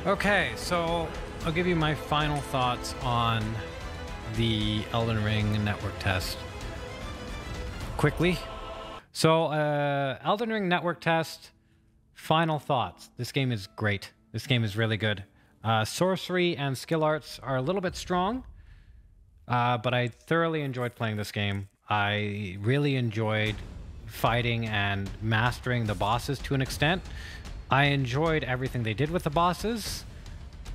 Okay, so I'll give you my final thoughts on the Elden Ring network test quickly. So, Elden Ring network test, final thoughts. This game is great. This game is really good. Sorcery and skill arts are a little bit strong, but I thoroughly enjoyed playing this game. I really enjoyed fighting and mastering the bosses to an extent. I enjoyed everything they did with the bosses.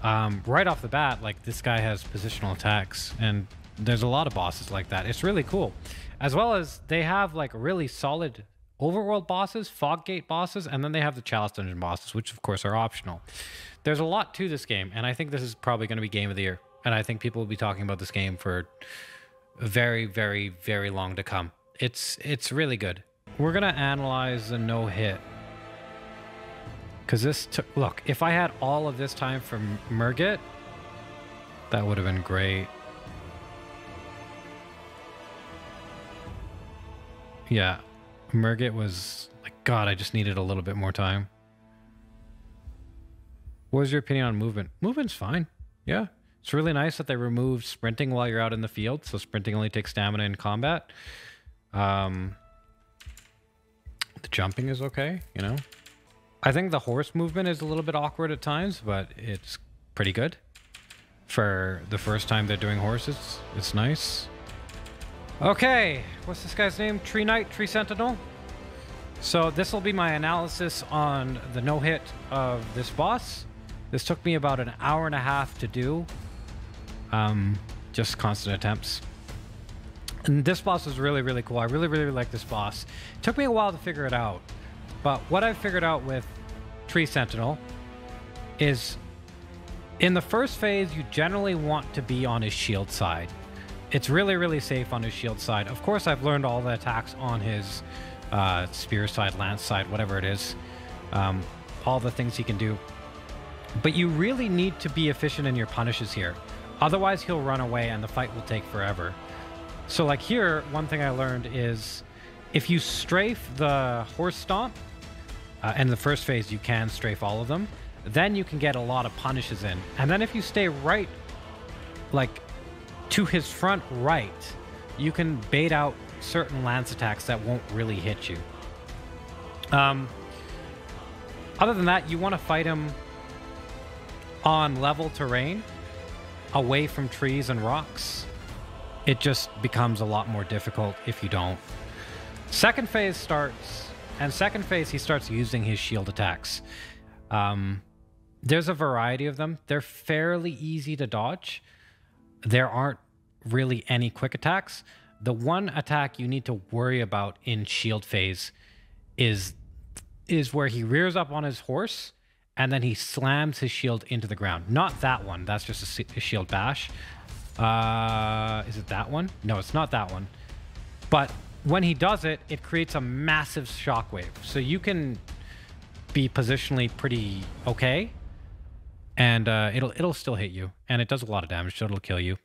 Right off the bat, like, this guy has positional attacks, and there's a lot of bosses like that. It's really cool. As well as they have like really solid overworld bosses, fog gate bosses, and then they have the chalice dungeon bosses, which of course are optional. There's a lot to this game, and I think this is probably going to be game of the year. And I think people will be talking about this game for very, very, very long to come. It's really good. We're going to analyze the no-hit. Because this took... Look, if I had all of this time for Murgit, that would have been great. Yeah, Murgit was like, God, I just needed a little bit more time. What was your opinion on movement? Movement's fine. Yeah. It's really nice that they removed sprinting while you're out in the field. So sprinting only takes stamina in combat. The jumping is okay, you know. I think the horse movement is a little bit awkward at times, but it's pretty good. For the first time they're doing horses, it's nice. Okay, what's this guy's name? Tree Sentinel. So this will be my analysis on the no-hit of this boss. This took me about an hour and a half to do. Just constant attempts. And this boss was really, really cool. I really, really like this boss. It took me a while to figure it out. But what I figured out with Tree Sentinel is in the first phase, you generally want to be on his shield side. It's really, really safe on his shield side. Of course, I've learned all the attacks on his spear side, lance side, whatever it is. All the things he can do. But you really need to be efficient in your punishes here. Otherwise, he'll run away and the fight will take forever. So like here, one thing I learned is if you strafe the horse stomp, and the first phase you can strafe all of them, then you can get a lot of punishes in. And then if you stay right, like to his front right, you can bait out certain lance attacks that won't really hit you. Other than that, you want to fight him on level terrain, away from trees and rocks. It just becomes a lot more difficult if you don't. Second phase starts, and second phase he starts using his shield attacks. There's a variety of them. They're fairly easy to dodge. There aren't really any quick attacks. The one attack you need to worry about in shield phase is where he rears up on his horse and then he slams his shield into the ground. Not that one. That's just a shield bash. Is it that one? No, it's not that one. But when he does it, it creates a massive shockwave. So you can be positionally pretty okay, and it'll still hit you, and it does a lot of damage, so it'll kill you.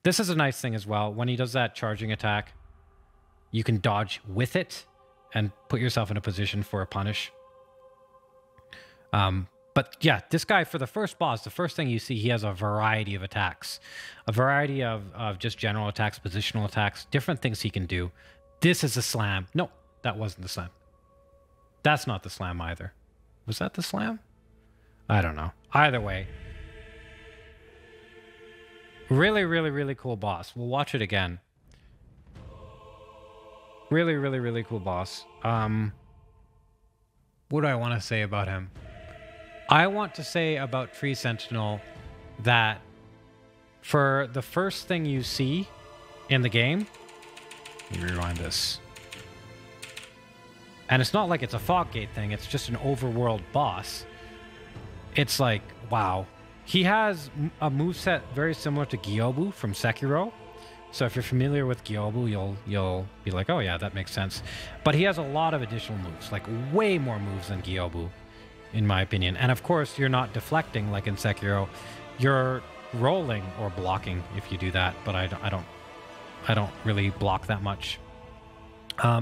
This is a nice thing as well. When he does that charging attack, you can dodge with it and put yourself in a position for a punish. But yeah, this guy, for the first boss, the first thing you see, he has a variety of attacks. A variety of just general attacks, positional attacks, different things he can do. This is a slam. No, that wasn't the slam. That's not the slam either. Was that the slam? I don't know. Either way. Really, really, really cool boss. We'll watch it again. Really, really, really cool boss. What do I want to say about him? I want to say about Tree Sentinel that for the first thing you see in the game, let me rewind this. And it's not like it's a fog gate thing, it's just an overworld boss. It's like, wow. He has a moveset very similar to Gyobu from Sekiro. So if you're familiar with Gyobu, you'll be like, oh yeah, that makes sense. But he has a lot of additional moves, like way more moves than Gyobu, in my opinion. And of course, you're not deflecting like in Sekiro. You're rolling or blocking if you do that, but I don't really block that much.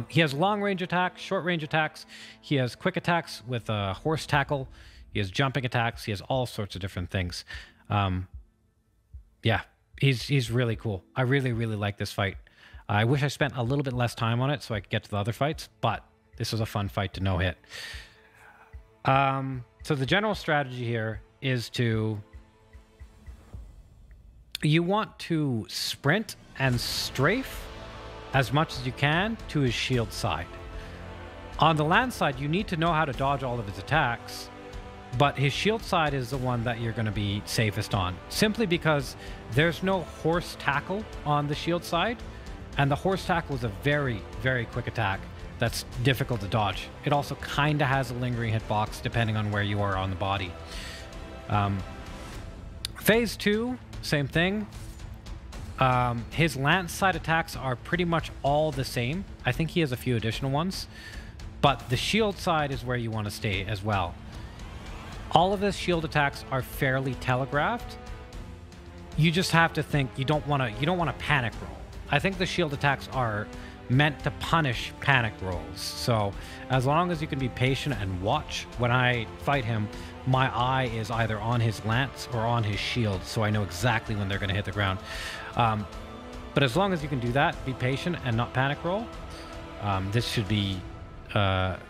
He has long range attacks, short range attacks. He has quick attacks with a horse tackle. He has jumping attacks. He has all sorts of different things. Yeah, he's really cool. I really, really like this fight. I wish I spent a little bit less time on it so I could get to the other fights, but this was a fun fight to no hit. So the general strategy here is you want to sprint and strafe as much as you can to his shield side. On the land side, you need to know how to dodge all of his attacks, but his shield side is the one that you're going to be safest on, simply because there's no horse tackle on the shield side, and the horse tackle is a very, very quick attack that's difficult to dodge. It also kind of has a lingering hitbox depending on where you are on the body. Phase 2, same thing. His lance side attacks are pretty much all the same. I think he has a few additional ones, but the shield side is where you want to stay as well. All of his shield attacks are fairly telegraphed. You just have to think, you don't want to panic roll. I think the shield attacks are meant to punish panic rolls. So as long as you can be patient and watch, when I fight him, my eye is either on his lance or on his shield, so I know exactly when they're going to hit the ground. But as long as you can do that, be patient and not panic roll, this should be... it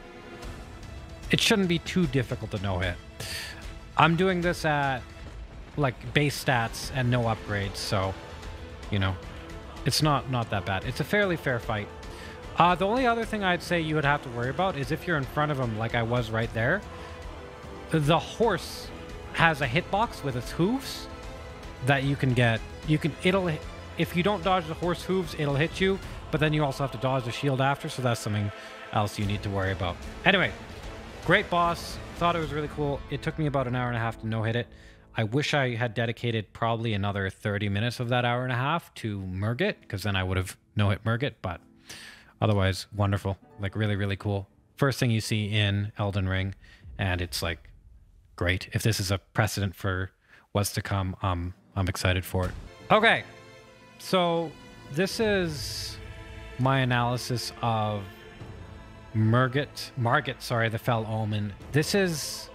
shouldn't be too difficult to no hit. I'm doing this at like base stats and no upgrades, so you know, it's not that bad. It's a fairly fair fight. The only other thing I'd say you would have to worry about is if you're in front of him, like I was right there. The horse has a hitbox with its hooves that you can get. If you don't dodge the horse hooves, it'll hit you, but then you also have to dodge the shield after, so that's something else you need to worry about. Anyway, great boss. Thought it was really cool. It took me about an hour and a half to no hit it. I wish I had dedicated probably another 30 minutes of that hour and a half to Murgit, because then I would have no hit Murgit, but otherwise wonderful. Like really, really cool. First thing you see in Elden Ring, and it's like great. If this is a precedent for what's to come, I'm excited for it. Okay, so this is my analysis of Margit, the Fell Omen. This is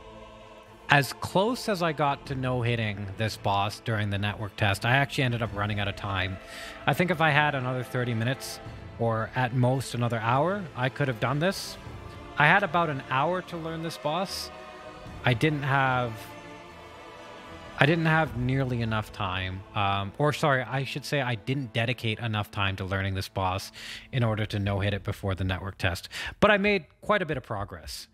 as close as I got to no-hitting this boss during the network test. I actually ended up running out of time. I think if I had another 30 minutes, or at most another hour, I could have done this. I had about an hour to learn this boss. I didn't have nearly enough time. Or sorry, I should say I didn't dedicate enough time to learning this boss in order to no-hit it before the network test. But I made quite a bit of progress.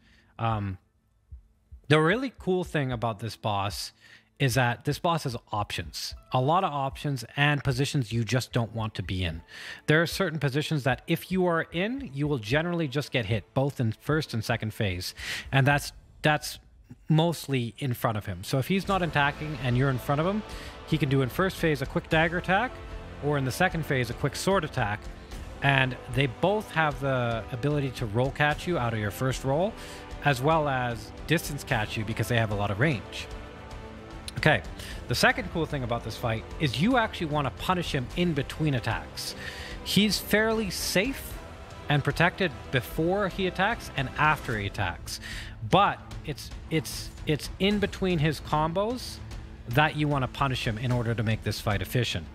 The really cool thing about this boss is that this boss has options. A lot of options and positions you just don't want to be in. There are certain positions that if you are in, you will generally just get hit, both in first and second phase. And that's mostly in front of him. So if he's not attacking and you're in front of him, he can do in first phase a quick dagger attack, or in the second phase a quick sword attack. And they both have the ability to roll catch you out of your first roll, as well as distance catch you because they have a lot of range. Okay, the second cool thing about this fight is you actually want to punish him in between attacks. He's fairly safe and protected before he attacks and after he attacks, but it's in between his combos that you want to punish him in order to make this fight efficient.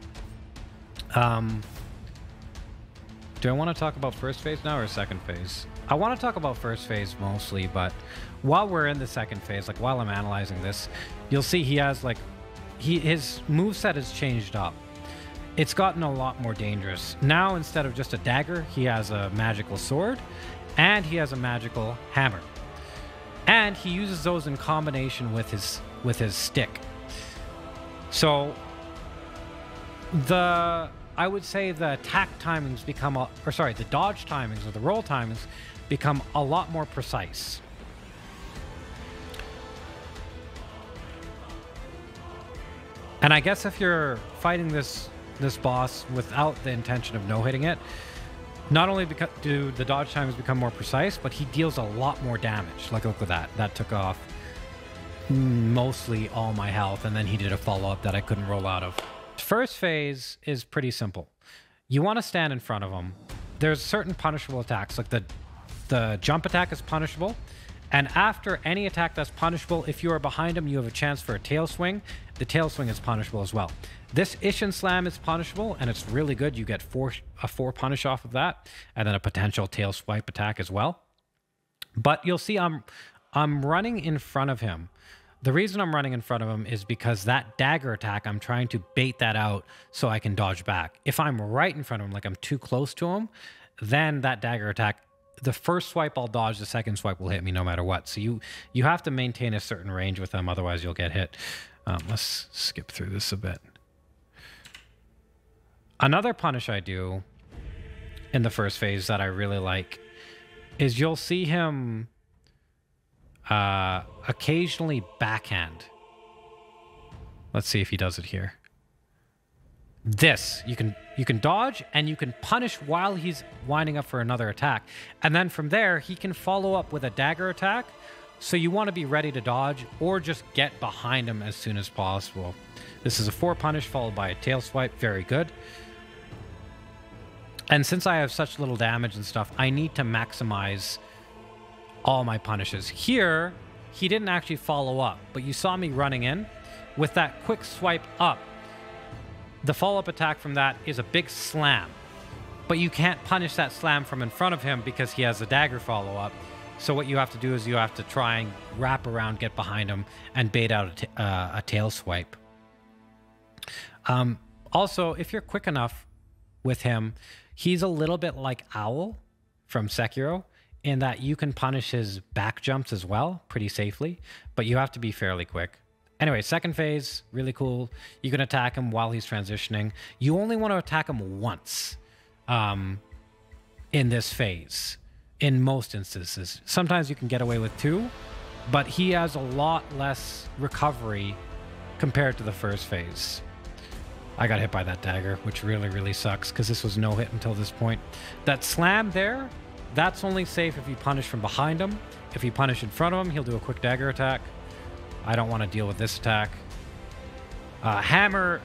Do I want to talk about first phase now or second phase? I want to talk about first phase mostly, but while we're in the second phase, like while I'm analyzing this, you'll see he has like, his moveset has changed up. It's gotten a lot more dangerous. Now, instead of just a dagger, he has a magical sword, and he has a magical hammer. And he uses those in combination with his stick. So I would say the attack timings become, the dodge timings or the roll timings become a lot more precise. And I guess if you're fighting this boss without the intention of no-hitting it, not only do the dodge times become more precise, but he deals a lot more damage. Like, look at that. That took off mostly all my health, and then he did a follow-up that I couldn't roll out of. First phase is pretty simple. You want to stand in front of him. There's certain punishable attacks, like the jump attack is punishable, And after any attack that's punishable, if you are behind him, you have a chance for a tail swing. The tail swing is punishable as well. This Ishin Slam is punishable, and it's really good. You get a 4 punish off of that, and then a potential tail swipe attack as well. But you'll see I'm running in front of him. The reason I'm running in front of him is because that dagger attack, I'm trying to bait that out so I can dodge back. If I'm right in front of him, like I'm too close to him, then that dagger attack, the first swipe I'll dodge, the second swipe will hit me no matter what. So you have to maintain a certain range with them, otherwise you'll get hit. Let's skip through this a bit. Another punish I do in the first phase that I really like is you'll see him occasionally backhand. Let's see if he does it here. This, you can dodge and you can punish while he's winding up for another attack. And then from there, he can follow up with a dagger attack. So you want to be ready to dodge or just get behind him as soon as possible. This is a 4 punish followed by a tail swipe. Very good. And since I have such little damage and stuff, I need to maximize all my punishes. Here, he didn't actually follow up, but you saw me running in. With that quick swipe up, the follow-up attack from that is a big slam. But you can't punish that slam from in front of him because he has a dagger follow-up. So what you have to do is you have to try and wrap around, get behind him, and bait out a tail swipe. Also, if you're quick enough with him, he's a little bit like Owl from Sekiro in that you can punish his back jumps as well pretty safely, but you have to be fairly quick. Anyway, second phase, really cool. You can attack him while he's transitioning. You only want to attack him once in this phase, in most instances. Sometimes you can get away with 2, but he has a lot less recovery compared to the first phase. I got hit by that dagger, which really, really sucks because this was no hit until this point. That slam there, that's only safe if you punish from behind him. If you punish in front of him, he'll do a quick dagger attack. I don't want to deal with this attack. Hammer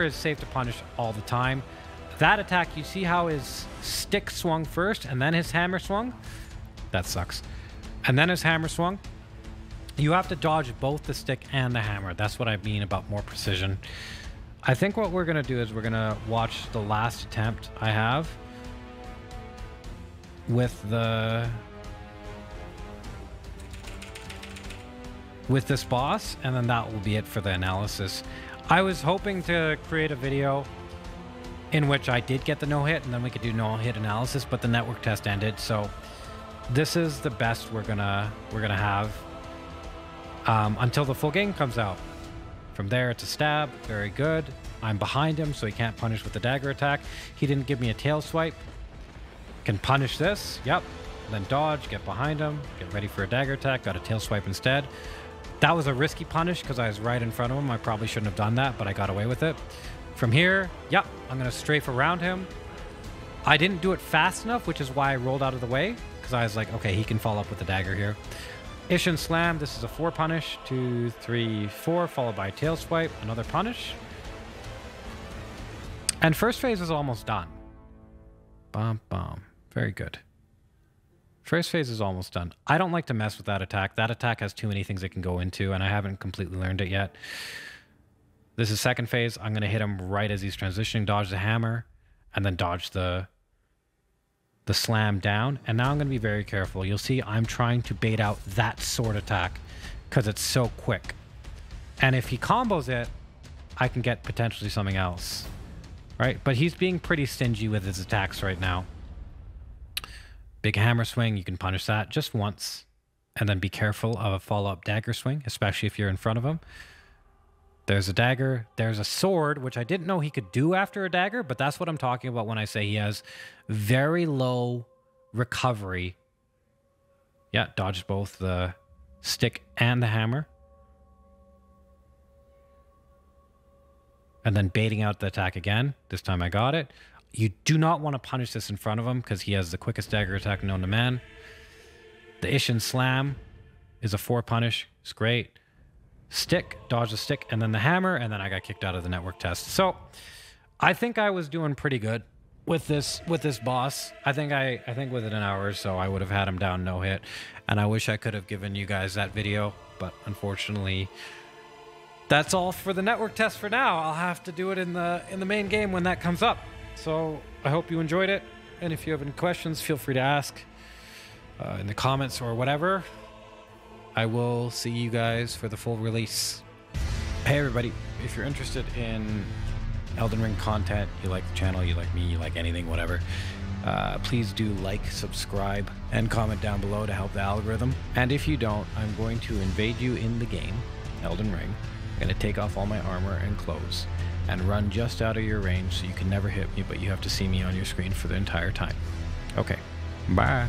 is safe to punish all the time. That attack, you see how his stick swung first and then his hammer swung? That sucks. And then his hammer swung. You have to dodge both the stick and the hammer. That's what I mean about more precision. I think what we're going to do is we're going to watch the last attempt I have with this boss, and then that will be it for the analysis. I was hoping to create a video in which I did get the no-hit, and then we could do no-hit analysis, but the network test ended, so this is the best we're gonna have until the full game comes out. From there, it's a stab. Very good. I'm behind him, so he can't punish with the dagger attack. He didn't give me a tail swipe. Can punish this. Yep. Then dodge, get behind him, get ready for a dagger attack. Got a tail swipe instead. That was a risky punish because I was right in front of him. I probably shouldn't have done that, but I got away with it. From here, yep, I'm going to strafe around him. I didn't do it fast enough, which is why I rolled out of the way, because I was like, okay, he can follow up with the dagger here. Ishin Slam, this is a 4 punish. 2, 3, 4, followed by a tail swipe. Another punish. And first phase is almost done. Bum, bum. Very good. First phase is almost done. I don't like to mess with that attack. That attack has too many things it can go into, and I haven't completely learned it yet. This is second phase. I'm going to hit him right as he's transitioning, dodge the hammer, and then dodge the slam down. And now I'm going to be very careful. You'll see I'm trying to bait out that sword attack because it's so quick. And if he combos it, I can get potentially something else. Right? But he's being pretty stingy with his attacks right now. Big hammer swing, you can punish that just once. And then be careful of a follow-up dagger swing, especially if you're in front of him. There's a dagger. There's a sword, which I didn't know he could do after a dagger, but that's what I'm talking about when I say he has very low recovery. Yeah, dodged both the stick and the hammer. And then baiting out the attack again. This time I got it. You do not want to punish this in front of him because he has the quickest dagger attack known to man. The Ishin Slam is a 4 punish. It's great. Stick, dodge the stick, and then the hammer, and then I got kicked out of the network test. So I think I was doing pretty good with this boss. I think within an hour or so I would have had him down no hit, and I wish I could have given you guys that video, but unfortunately that's all for the network test for now. I'll have to do it in the main game when that comes up. So I hope you enjoyed it, and if you have any questions, feel free to ask in the comments or whatever. I will see you guys for the full release. Hey everybody, if you're interested in Elden Ring content, you like the channel, you like me, you like anything, whatever, please do like, subscribe, and comment down below to help the algorithm. And if you don't, I'm going to invade you in the game, Elden Ring. I'm going to take off all my armor and clothes and run just out of your range so you can never hit me, but you have to see me on your screen for the entire time. Okay, bye.